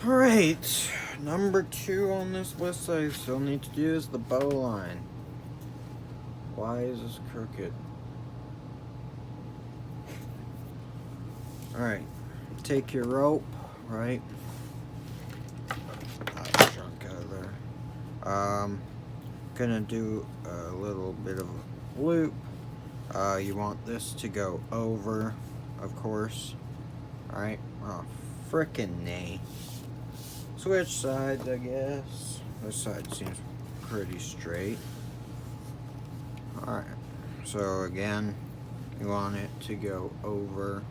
Alright, number 2 on this list I still need to do is the bowline. Why is this crooked? Alright, take your rope, right? Junk out of there. Gonna do a little bit of a loop. You want this to go over, of course. Alright, oh, frickin' nay. Switch sides, I guess. This side seems pretty straight. Alright, so again, you want it to go over.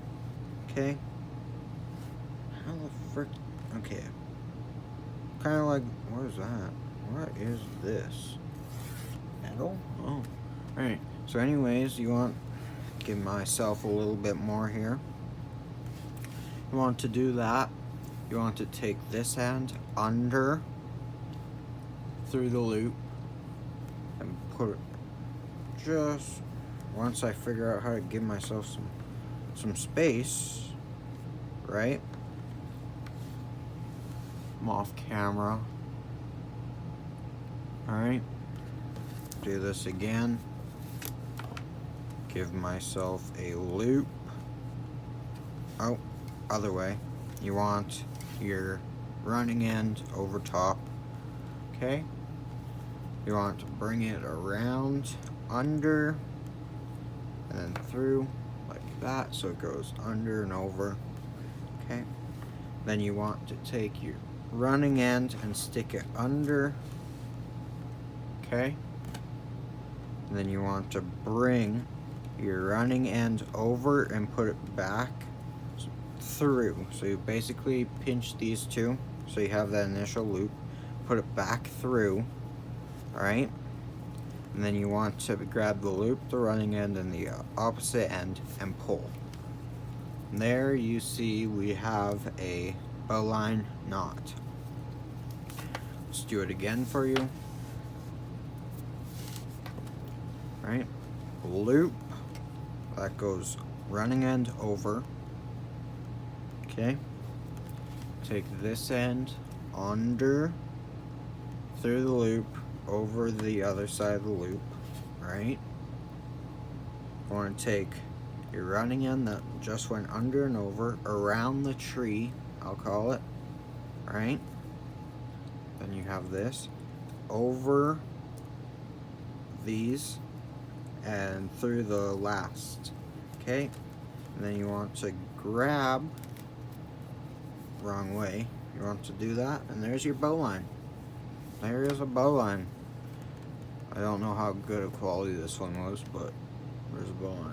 Okay? How the frick? Okay. Kind of like, what is that? What is this? Metal? Oh. Alright, so anyways, you want, give myself a little bit more here. You want to do that. You want to take this hand under through the loop and put it just, once I figure out how to give myself some space, right? I'm off camera. Alright. Do this again. Give myself a loop. Oh, other way. You want your running end over top. Okay? You want to bring it around, under, and then through, like that, so it goes under and over. Okay? Then you want to take your running end and stick it under. Okay? And then you want to bring your running end over and put it back through. So you basically pinch these two, so you have that initial loop, put it back through. Alright? And then you want to grab the loop, the running end, and the opposite end and pull. And there you see we have a bowline knot. Let's do it again for you. Right? Loop. That goes running end over. Okay? Take this end under, through the loop, over the other side of the loop. Right? You want to take your running end that just went under and over, around the tree, I'll call it. Right? Then you have this over these and through the last. Okay? And then you want to grab, wrong way, you want to do that, and there's your bowline. There is a bowline. I don't know how good a quality this one was, but there's a bowline.